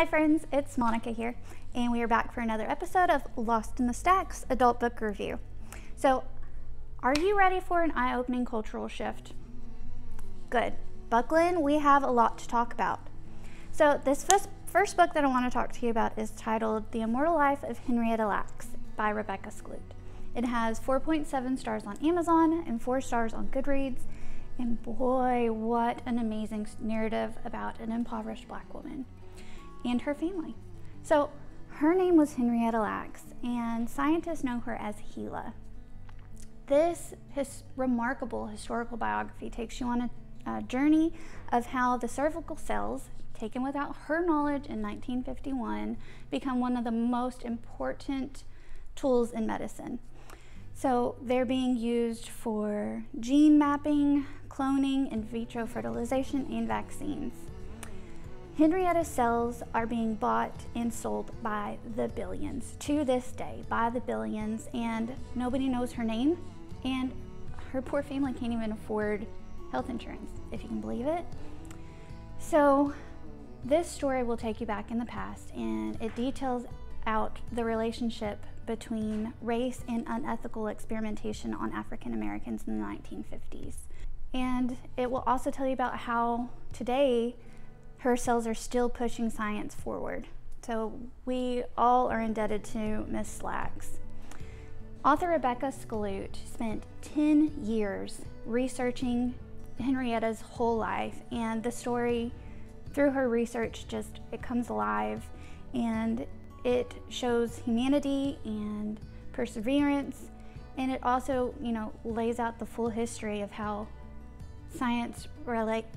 Hi friends, it's Monica here, and we are back for another episode of Lost in the Stacks Adult Book Review. So, are you ready for an eye-opening cultural shift? Good. Buckle in, we have a lot to talk about. So, this first book that I want to talk to you about is titled The Immortal Life of Henrietta Lacks by Rebecca Skloot. It has 4.7 stars on Amazon and 4 stars on Goodreads, and boy, what an amazing narrative about an impoverished Black woman and her family. So her name was Henrietta Lacks, and scientists know her as Gila. This remarkable historical biography takes you on a journey of how the cervical cells, taken without her knowledge in 1951, become one of the most important tools in medicine. So they're being used for gene mapping, cloning, in vitro fertilization, and vaccines. Henrietta's cells are being bought and sold by the billions, to this day, by the billions, and nobody knows her name, and her poor family can't even afford health insurance, if you can believe it. So this story will take you back in the past, and it details out the relationship between race and unethical experimentation on African Americans in the 1950s. And it will also tell you about how today her cells are still pushing science forward. So we all are indebted to Miss Lacks. Author Rebecca Skloot spent 10 years researching Henrietta's whole life, and the story, through her research, it comes alive, and it shows humanity and perseverance, and it also, lays out the full history of how science,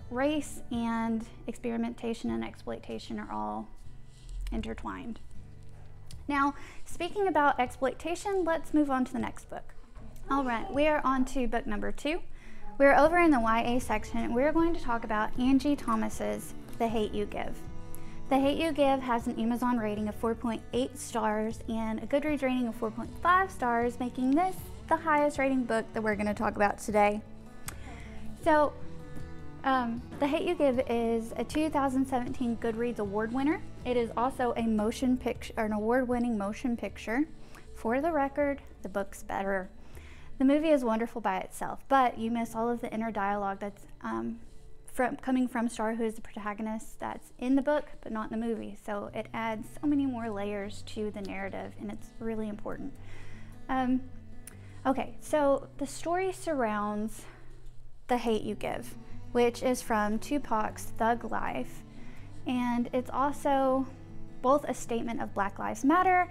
race, and experimentation and exploitation are all intertwined. Now, speaking about exploitation, let's move on to the next book. All right, we are on to book number 2. We're over in the YA section, and we're going to talk about Angie Thomas's The Hate You Give. The Hate You Give has an Amazon rating of 4.8 stars and a Goodreads rating of 4.5 stars, making this the highest rating book that we're going to talk about today. So, The Hate You Give is a 2017 Goodreads Award winner. It is also a motion picture, or an award-winning motion picture. For the record, the book's better. The movie is wonderful by itself, but you miss all of the inner dialogue that's coming from Star, who is the protagonist, that's in the book but not in the movie. So it adds so many more layers to the narrative, and it's really important. Okay, so the story surrounds The Hate You Give, which is from Tupac's Thug Life, and it's also both a statement of Black Lives Matter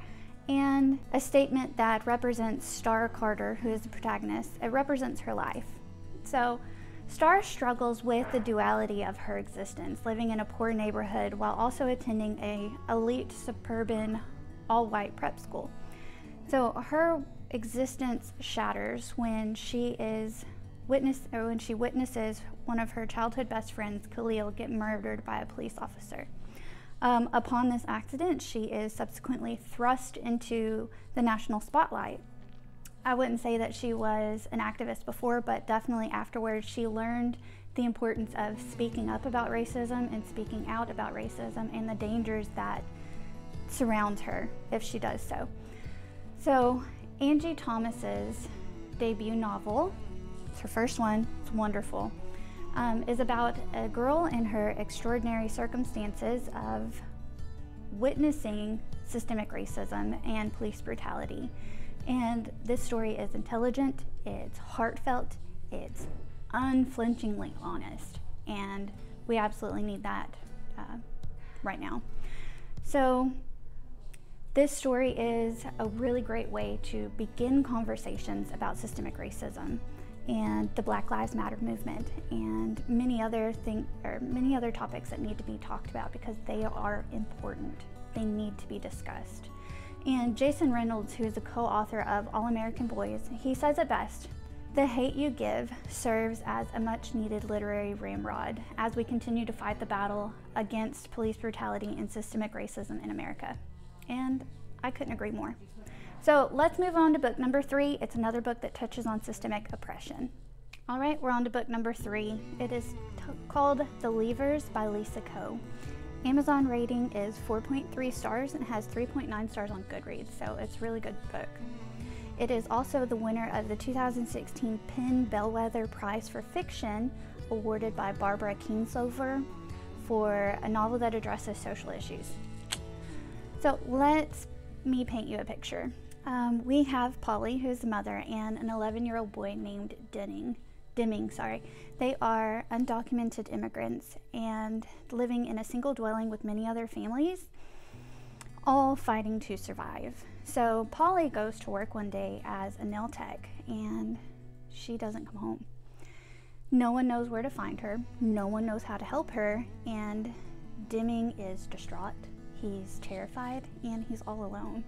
and a statement that represents Star Carter, who is the protagonist. It represents her life. So Star struggles with the duality of her existence, living in a poor neighborhood while also attending an elite suburban all-white prep school. So her existence shatters when she witnesses one of her childhood best friends, Khalil, get murdered by a police officer. Upon this accident, she is subsequently thrust into the national spotlight. I wouldn't say that she was an activist before, but definitely afterwards she learned the importance of speaking up about racism and speaking out about racism and the dangers that surround her if she does so. So Angie Thomas's debut novel, it's her first one, it's wonderful, is about a girl in her extraordinary circumstances of witnessing systemic racism and police brutality. And this story is intelligent, it's heartfelt, it's unflinchingly honest, and we absolutely need that right now. So this story is a really great way to begin conversations about systemic racism and the Black Lives Matter movement and many other topics that need to be talked about because they are important. They need to be discussed. And Jason Reynolds, who is a co-author of All American Boys, he says it best: The Hate You Give serves as a much-needed literary ramrod as we continue to fight the battle against police brutality and systemic racism in America. And I couldn't agree more. So let's move on to book number 3. It's another book that touches on systemic oppression. All right, we're on to book number 3. It is called The Leavers by Lisa Coe. Amazon rating is 4.3 stars and has 3.9 stars on Goodreads, so it's a really good book. It is also the winner of the 2016 PEN Bellwether Prize for Fiction, awarded by Barbara Kingslover for a novel that addresses social issues. So let me paint you a picture. We have Polly, who's the mother, and an 11-year-old boy named Deming. They are undocumented immigrants and living in a single dwelling with many other families, all fighting to survive. So Polly goes to work one day as a nail tech, and she doesn't come home. No one knows where to find her, no one knows how to help her, and Deming is distraught. He's terrified, and he's all alone.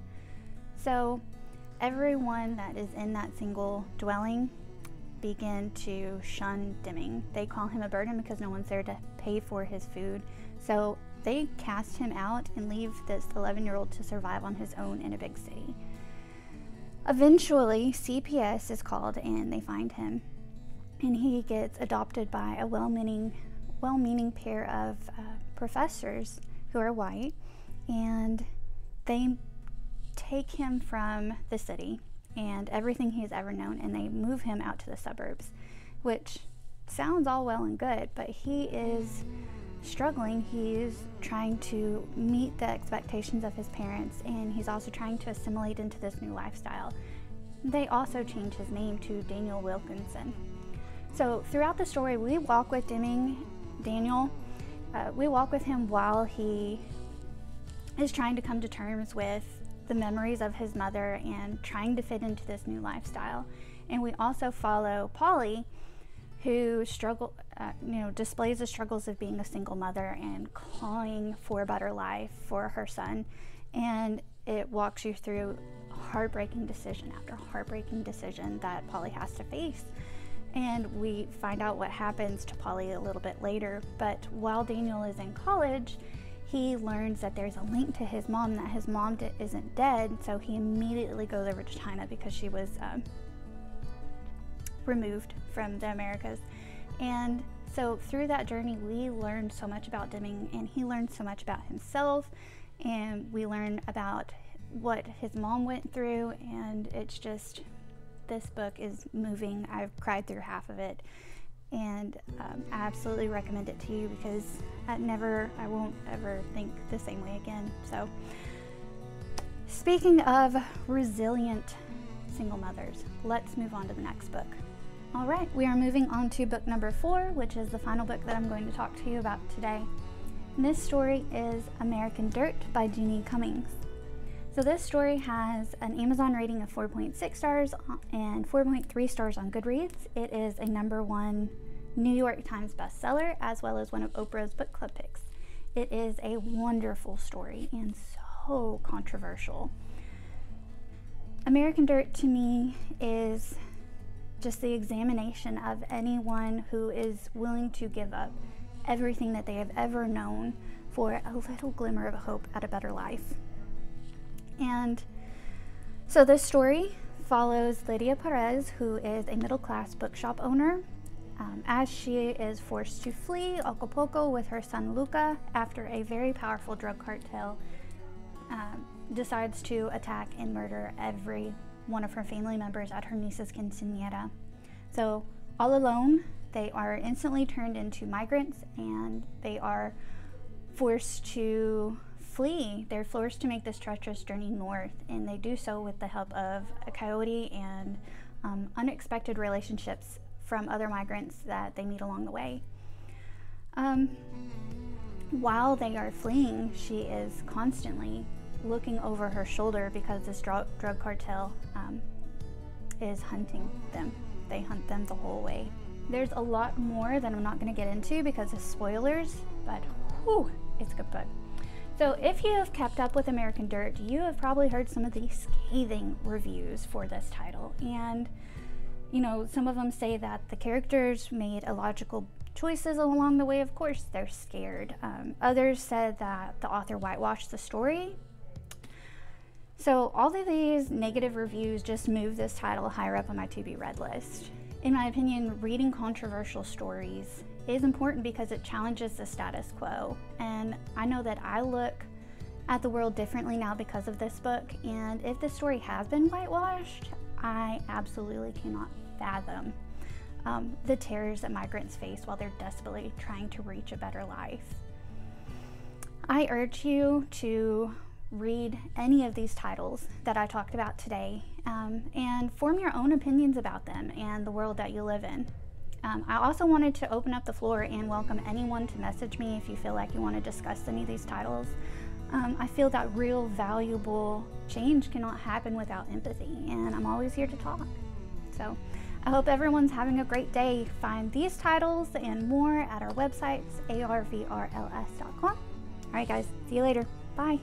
So everyone that is in that single dwelling begin to shun Deming. They call him a burden because no one's there to pay for his food. So they cast him out and leave this 11-year-old to survive on his own in a big city. Eventually, CPS is called and they find him, and he gets adopted by a well-meaning pair of professors who are white, and they take him from the city and everything he's ever known, and they move him out to the suburbs, which sounds all well and good, but he is struggling. He's trying to meet the expectations of his parents, and he's also trying to assimilate into this new lifestyle. They also change his name to Daniel Wilkinson. So throughout the story, we walk with Daniel. We walk with him while he is trying to come to terms with the memories of his mother and trying to fit into this new lifestyle. And we also follow Polly, who displays the struggles of being a single mother and clawing for a better life for her son. And it walks you through heartbreaking decision after heartbreaking decision that Polly has to face. And we find out what happens to Polly a little bit later. But while Daniel is in college, he learns that there's a link to his mom, that his mom isn't dead, so he immediately goes over to China because she was removed from the Americas. And so through that journey, we learned so much about Deming, and he learned so much about himself, and we learn about what his mom went through, and it's just, this book is moving. I've cried through half of it, and I absolutely recommend it to you because I won't ever think the same way again. So speaking of resilient single mothers, let's move on to the next book. All right, we are moving on to book number 4, which is the final book that I'm going to talk to you about today. And this story is American Dirt by Jeannie Cummings. So this story has an Amazon rating of 4.6 stars and 4.3 stars on Goodreads. It is a #1 New York Times bestseller, as well as one of Oprah's book club picks. It is a wonderful story and so controversial. American Dirt to me is just the examination of anyone who is willing to give up everything that they have ever known for a little glimmer of hope at a better life. And so this story follows Lydia Perez, who is a middle-class bookshop owner, as she is forced to flee Acapulco with her son Luca after a very powerful drug cartel decides to attack and murder every one of her family members at her niece's quinceañera. So all alone, they are instantly turned into migrants, and they are forced to flee. They're forced to make this treacherous journey north, and they do so with the help of a coyote and unexpected relationships from other migrants that they meet along the way. While they are fleeing, she is constantly looking over her shoulder because this drug cartel is hunting them. They hunt them the whole way. There's a lot more that I'm not going to get into because of spoilers, but whew, it's a good book. So if you have kept up with American Dirt, you have probably heard some of the scathing reviews for this title. And, you know, some of them say that the characters made illogical choices along the way. Of course, they're scared. Others said that the author whitewashed the story. So all of these negative reviews just move this title higher up on my to-be-read list. In my opinion, reading controversial stories is important because it challenges the status quo. And I know that I look at the world differently now because of this book. And if this story has been whitewashed, I absolutely cannot fathom the terrors that migrants face while they're desperately trying to reach a better life. I urge you to read any of these titles that I talked about today and form your own opinions about them and the world that you live in. I also wanted to open up the floor and welcome anyone to message me if you feel like you want to discuss any of these titles. I feel that real valuable change cannot happen without empathy, and I'm always here to talk. So I hope everyone's having a great day. Find these titles and more at our websites, arvrls.com. All right, guys, see you later. Bye.